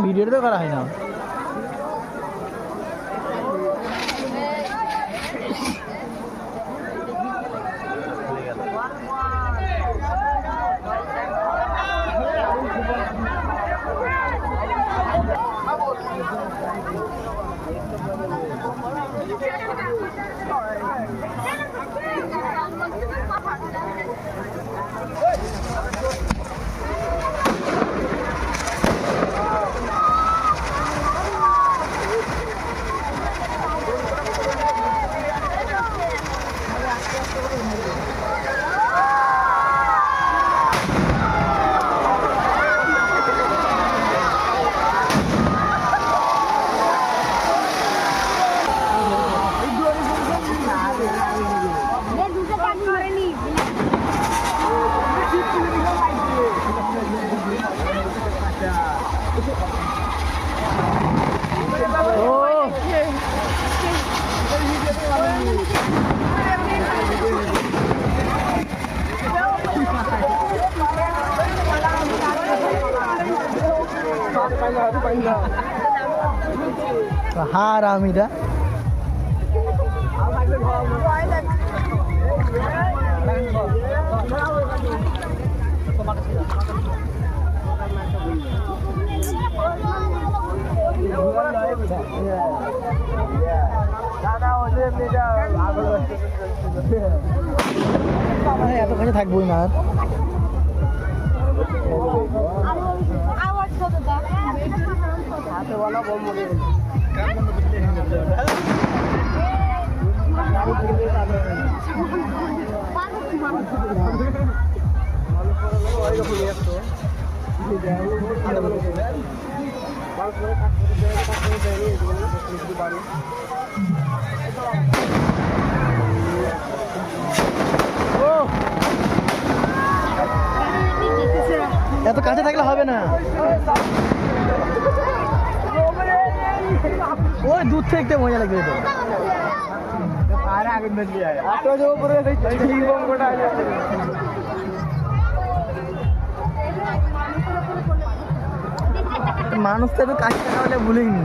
ভিডিওটা তো করা হয় না। হারামিরা এত কাছে থাকবোই না। এত কাছে থাকলে হবে না, ওই দূর থেকে মজা লাগবে। মানুষ তো এত কাছে থাকা হলে ভুলেইনি।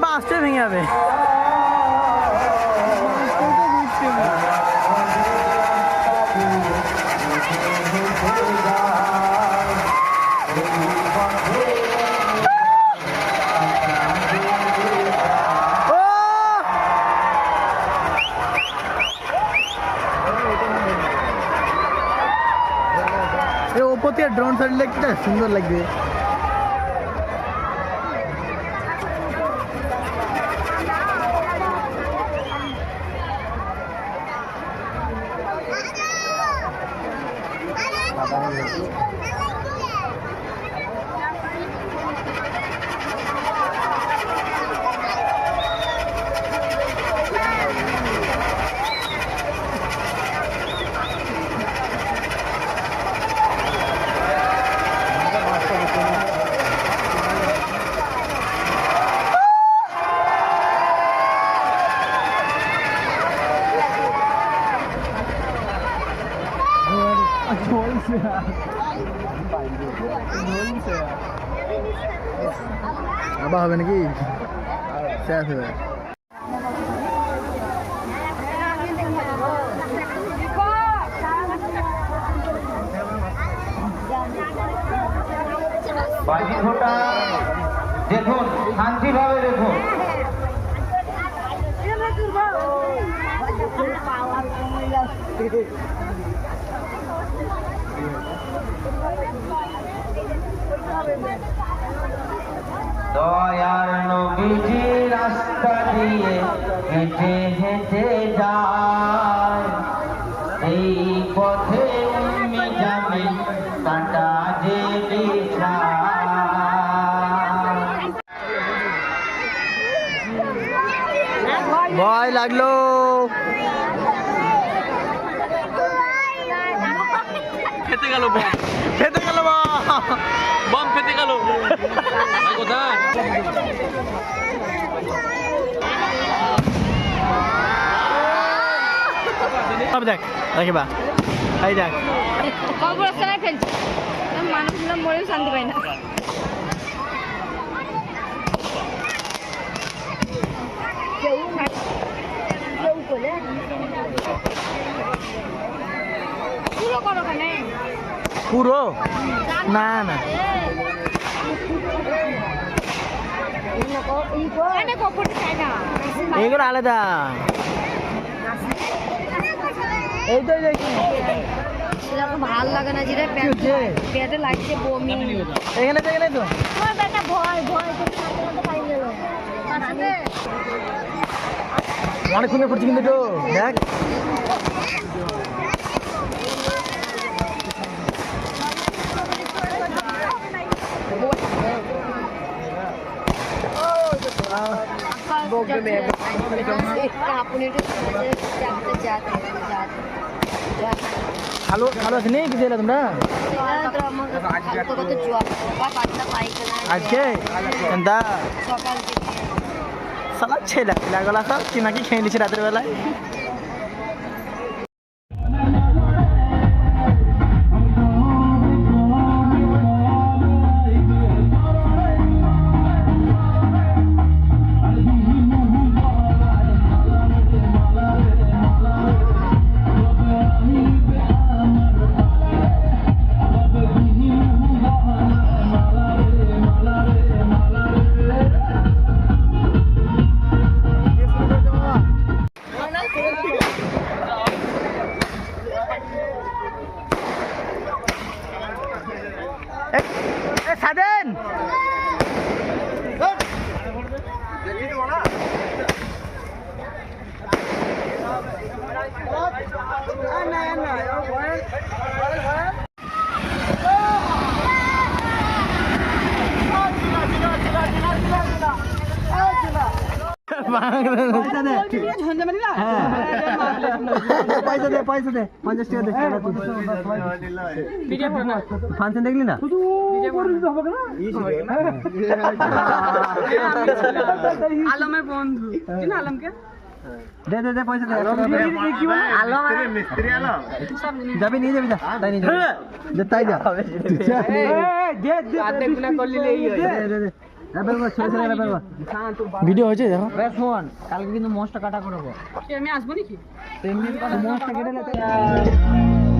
বাসটা ভেঙে যাবে। ওপর থেকে ড্রোন ছাড়লে একটা সুন্দর লাগবে। আবার হবে নাকি শেষ হবে। Gracias. বাজি ফোটা দেখুন, শান্তিভাবে দেখুন। দয়ার নবীজি রাস্তা দিয়ে হেঁটে হেঁটে যায়, এই পথে উম্মে জামিল কাঁটা যে বিছায়। ভয় লাগলো। ফেটে গেল বম, খেতে গেল বম ফেটে গেল। কোথায় দেখ দেখিবা এই দেখ কবরস্থানে ফেলছে, মানুষগুলো মরেও শান্তি পায় না। পুরো করো ওখানে, পুরো না না এখানে কপড় চাই না। এগুলো আলাদা। এই তো দেখি সেরকম ভাল লাগে না, যেটা পেটে লাগছে বমি। এখানে তো এখানে তো তোমার বেটা ভয় ভয় পাই গেল। অনেক সুন্দর করছি কিন্তু তো দেখ ভালো ভালো আছে নেই কিছু এলা তোমরা আজকে এন্দা সকাল সালা ছেলে পিলাগুলা সব চিনাকি খেয়ে নিচ্ছে রাতের বেলায়। সাদেন পয়সা দে 50 টাকা দে। ফাংশন দেখলি না আলমের বন্ধু, চিনো আলমকে? দে দে দে পয়সা দে। যাবি নিয়ে যাবি, যা তাই নিয়ে যাবি, দে তাই যা ভিডিও হয়েছে দেখো। শোন কালকে কিন্তু মোষটা কাটা করবো, আমি আসবো নাকি? মোষটা কেটে নিতে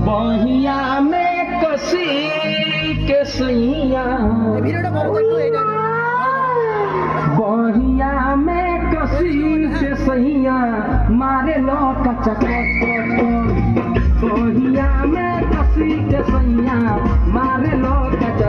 বহিয়া মে কসি কে সইয়া, ভিডিওটা বড় করতে এইটা বহিয়া মে কসি কে সইয়া মারে লো কচা বহিয়া মে কসি কে সইয়া মারে লো কচা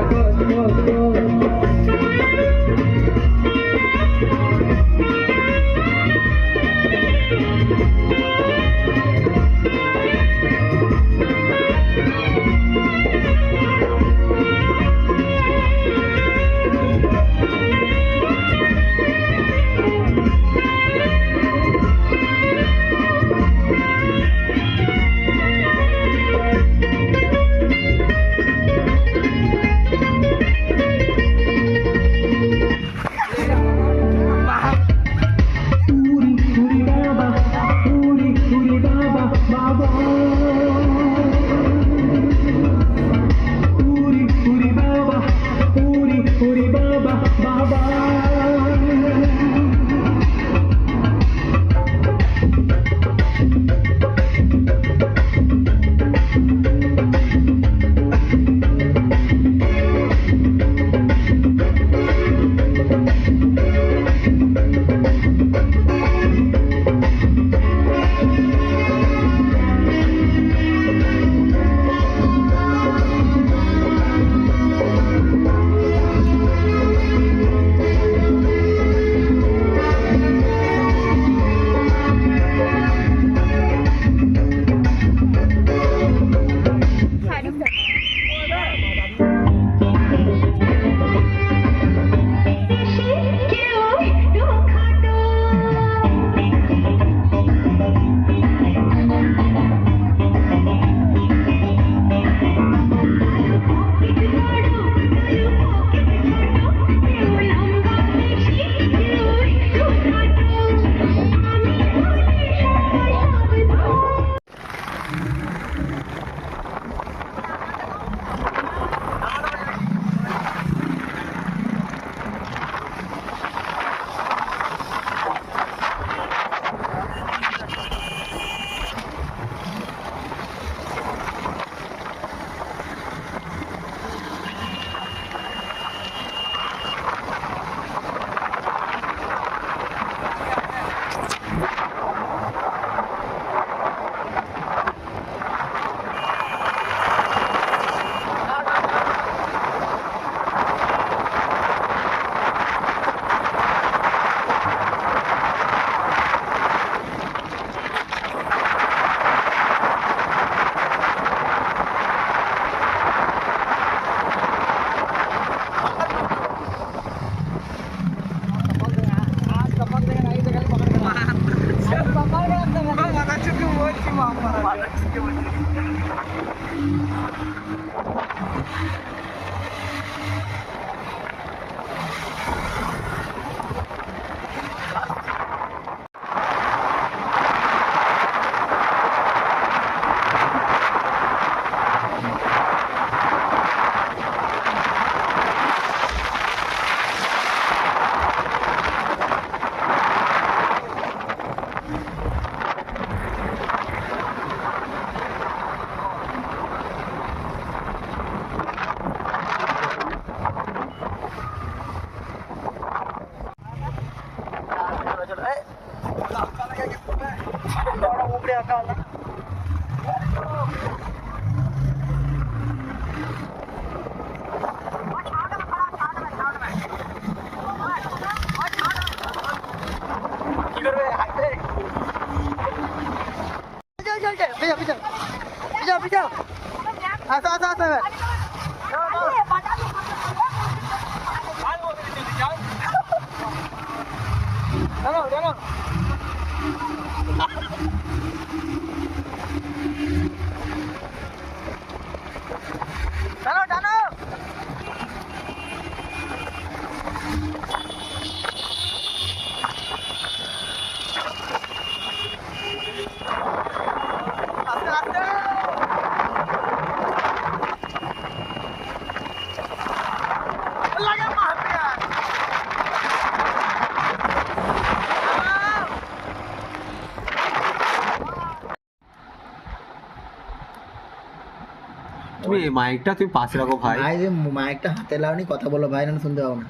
তুমি মাইকটা তুমি পাশে রাখো ভাই। ভাই যে মাইকটা হাতে লাগানি কথা বলো ভাই, না শুনতে পাবো না।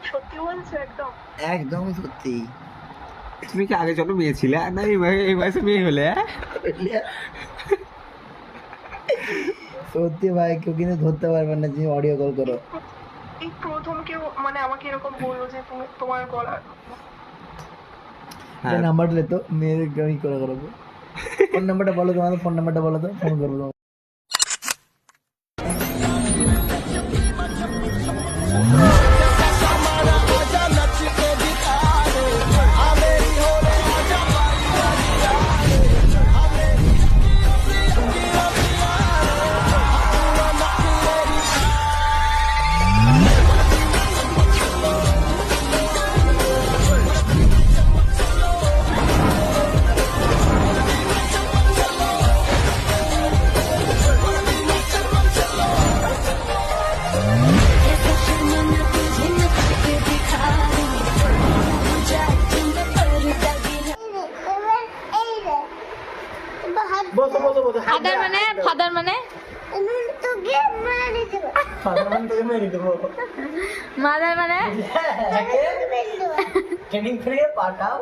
সত্যি বলছো? একদম একদমই সত্যি। তুমি কি আগে চলো মেয়ে ছিলে না এই বয়সে মেয়ে হলে? সত্যি ভাই, কেউ কিন্তু ধরতে পারবে না যে অডিও কল করো। এই প্রথম কেউ মানে আমাকে এরকম বললো যে তুমি তোমার গলা হ্যাঁ নাম্বার দিলে তো মেয়েদের কি করে করবো? ফোন নাম্বারটা বলো, তোমাদের ফোন নাম্বারটা বলো তো, ফোন করবো। ফাদার মানে ফাদার মানে মাদার মানে ট্রেনিং ফ্রি পাঠাও।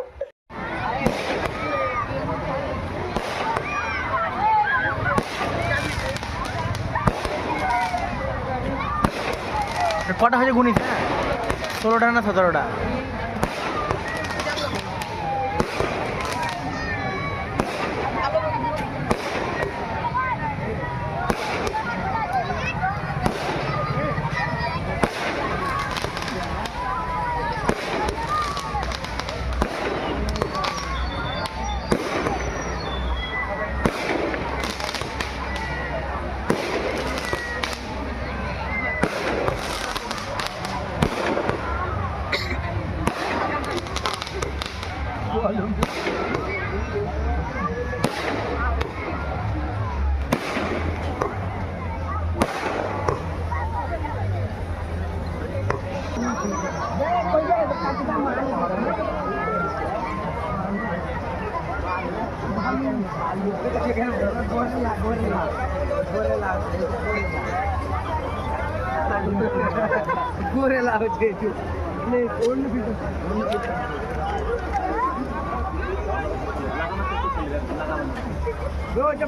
কটা হয়েছে গুনিস? 16টা না 17টা? गोरेला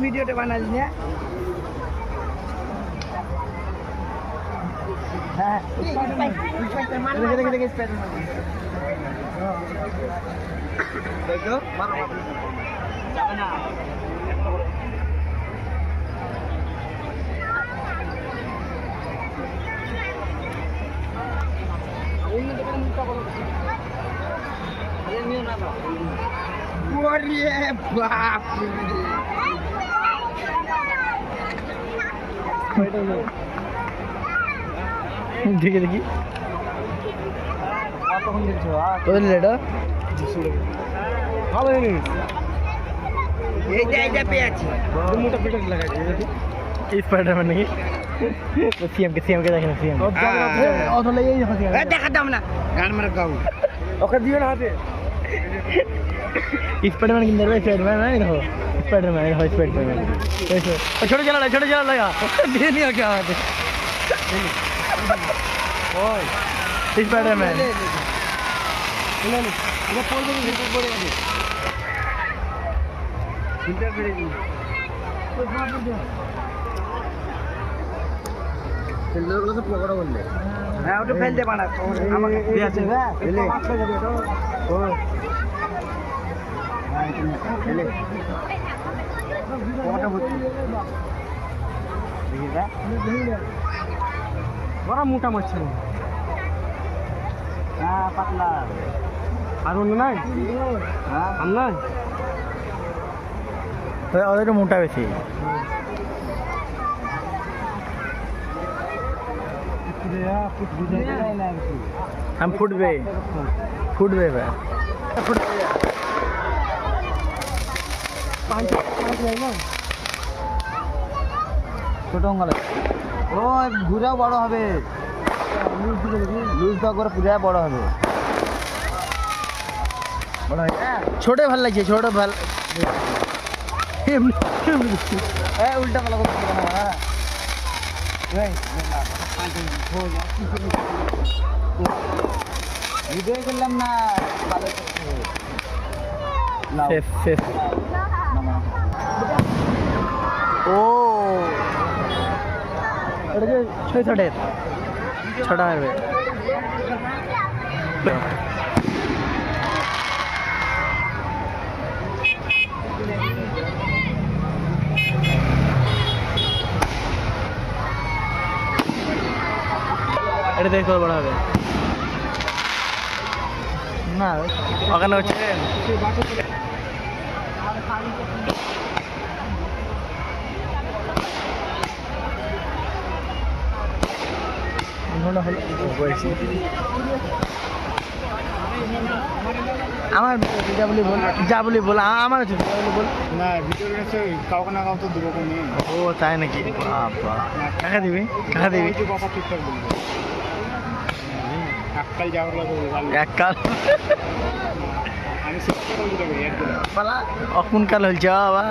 ভিডিওটা বানালি না? হ্যাঁ দেখো যাবে না। দেখি দেখি স্পাইডারম্যান নাকি? সিএমকে দেখে না, সিএম দেখাতাম না গান মারা গাও ওকে দিও না হাতে। স্পাইডারম্যান কিনতে পারবে? স্পাইডারম্যান নাই দেখো, স্পাইডারম্যান হয় স্পাইডারম্যান। ছোট জ্বালা লাগা দিয়ে নিও কে হাতে স্পাইডারম্যান। হ্যাঁ ওটা ফেলতে পারা আমাকে দিয়ে আছে ফেলে ও ফেলে ওটা বুঝছি বড় মোটা মাছ ছিল হ্যাঁ পাতলা আর অন্য নাই হ্যাঁ আর নাই ওদের একটু মোটা বেশি हम फुटवे भाई ছোট অঙ্গলে ও ঘুরা বড় হবে লুজটা করে পুরা বড় হবে ছোটে ভাল লাগছে ছোট ভাল উল্টা পালা করতে ভিডিও করলাম না ও এটা যে ছটা হবে এটা দেখতে বড় হবে না ওখানে হচ্ছে আমার যা বলি বল আমার আছে বল না ভিতরে আছে কাউকে না কাউকে দেবো কোনি ও তাই নাকি বাবা কাকা দিবি বাবা ঠিকঠাক বলবো এককাল যাওয়ার লাগে এককাল আমি শিখতে বলতে যাবো একদিন পালা অকুন কাল হল যাওয়া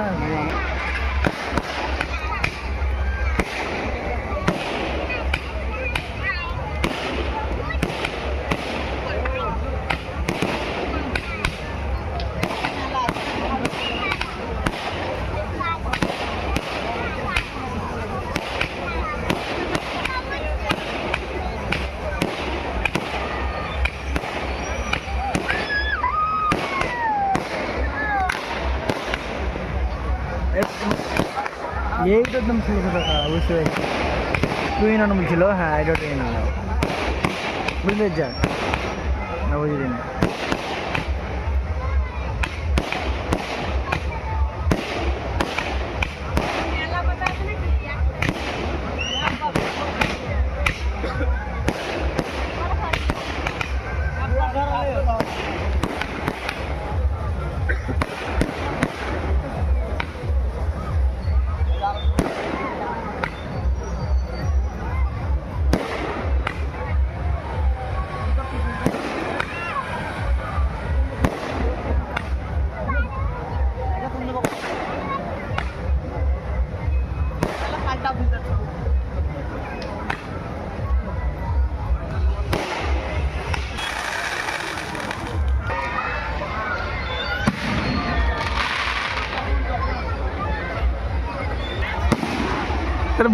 এইটা একদম ছিল টাকা বুঝতে পেরেছি টুইন আনো বলছিল হ্যাঁ এটা টুইন আনো বুঝতে যা না বুঝলি না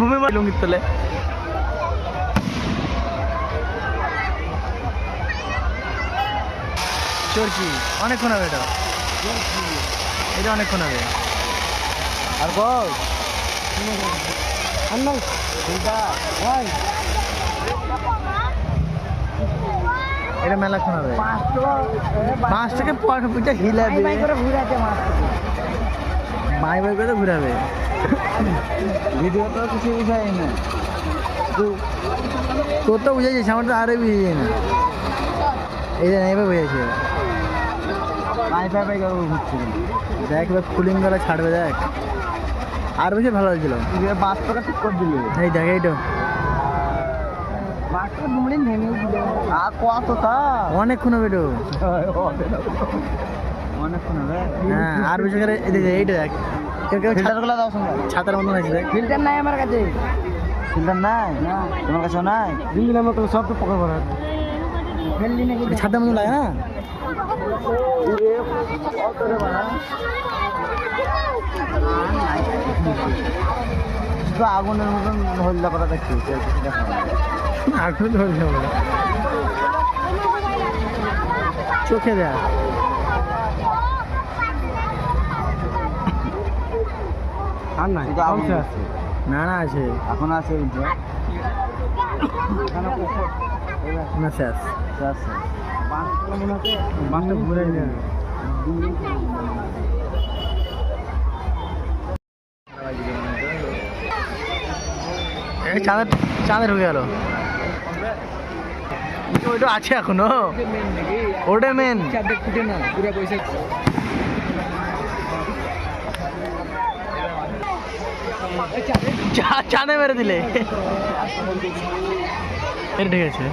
ভূমি লুঙ্গির তলে চরকি অনেকক্ষণ হবে এটা অনেকক্ষণ হবে আর বল এটা মেলাক্ষণ হবে 5 থেকে 5 হিলাবে মাই বাই করে ঘুরাবে ভিডিও তো কিছু বুঝাই না তোর তো বুঝে যাচ্ছে আমার তো আরো বুঝে যায় না এই যে এইভাবে বুঝেছে পাই ঘুরছে দেখ এবার কুলিং গলা ছাড়বে দেখ আর বেশি ভালো হয়েছিল বাসটা ঠিক করে দিল এই দেখ এইটা আর কত তা অনেকক্ষণ হবে তো অনেকক্ষণ হবে হ্যাঁ আর বেশি করে এইটা দেখ ফিল্টারগুলো দাও সঙ্গে ছাতার মতন আছে দেখ ফিল্টার নাই আমার কাছে ফিল্টার নাই তোমার কাছেও নাই দিন আমার তো সব তো পকা ভরা ফেললি নাকি ছাতার মতন লাগে না শুধু আগুনের মতন হলদা করা দেখছি আগুন ধরছে চোখে দেয় আর না না না আছে এখন আছে না শেষ শেষ বাসটা ঘুরে চাঁদের চাঁদের হয়ে গেল ওইটা আছে এখনো ওটা মেন চাঁদে মেরে দিলে ঠিক আছে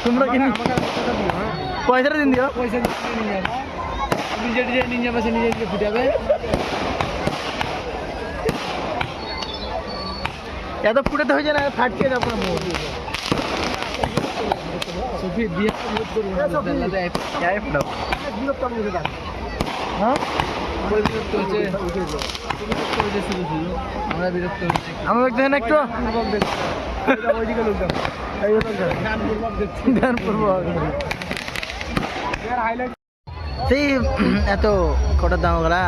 তোমরা কিনে পয়সাটা দিন দিও পয়সা নিজে নিজে নিজে পাশে নিজে নিজে ফুটাবে এত ফুটাতে হয়েছে না ফাটকে যাবো সফি দিয়ে আমরা বিরক্ত হচ্ছি আমার দেখেন একটু সেই এত কটার দাম ওগুলা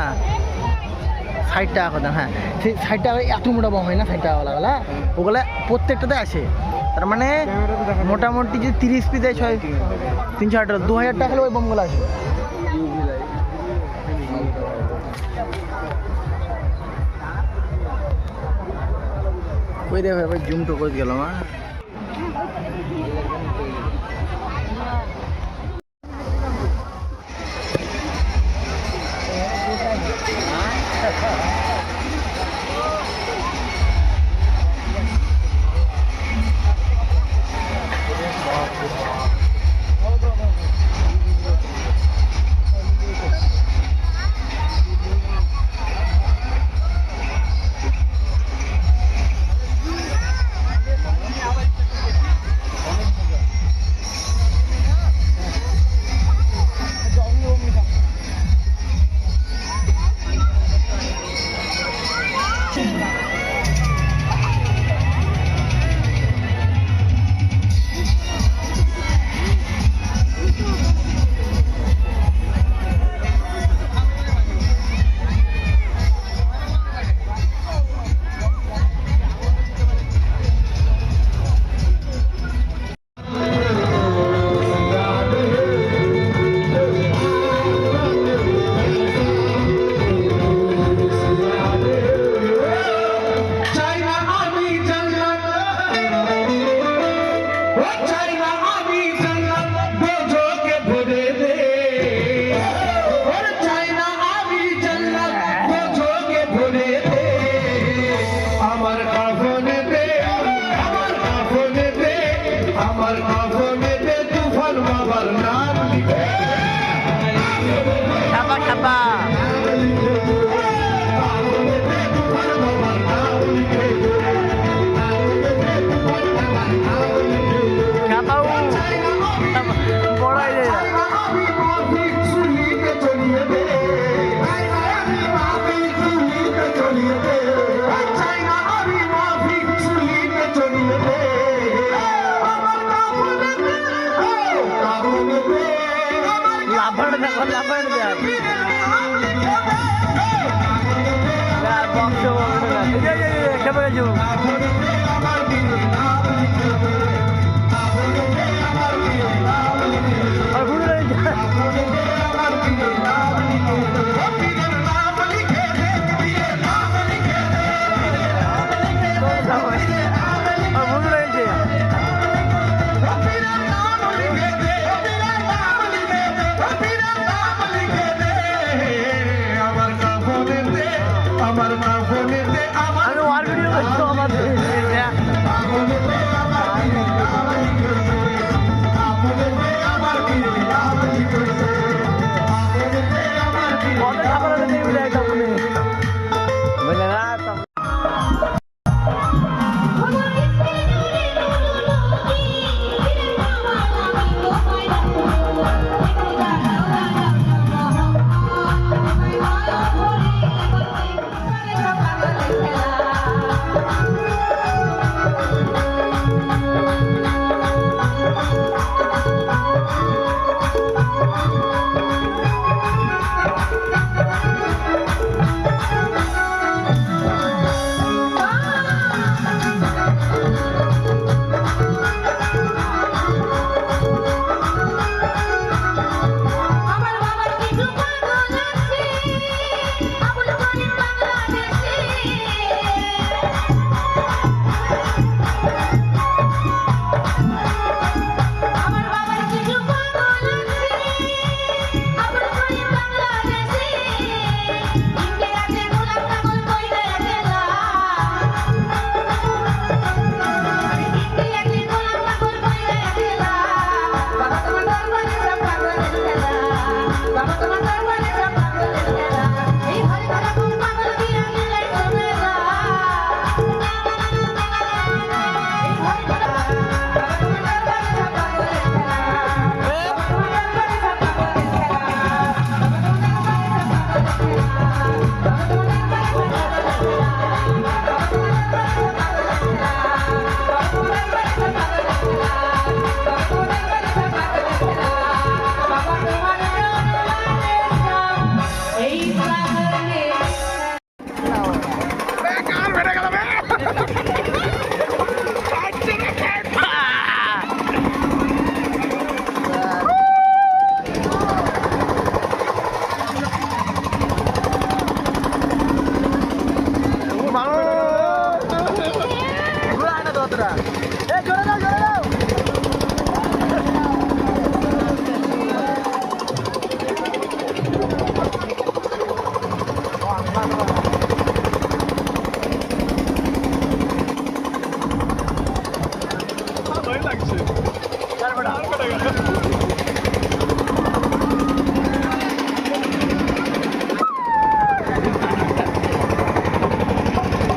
60 টাকা কথা হ্যাঁ সেই 60 টাকা এত মোটা বম হয় না 60 টাকা ওগুলা ওগুলা প্রত্যেকটাতে আছে তার মানে মোটামুটি যদি 30 পিস দেয় 360 টাকা 2000 টাকা হলে ওই বমগুলো আছে কই রে ভাই জুম তো করে গেলাম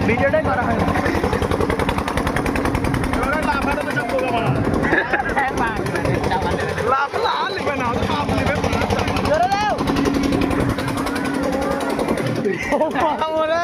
ভিডিওটাই করা হয় না। জোরে দাও। ও বাবা রে।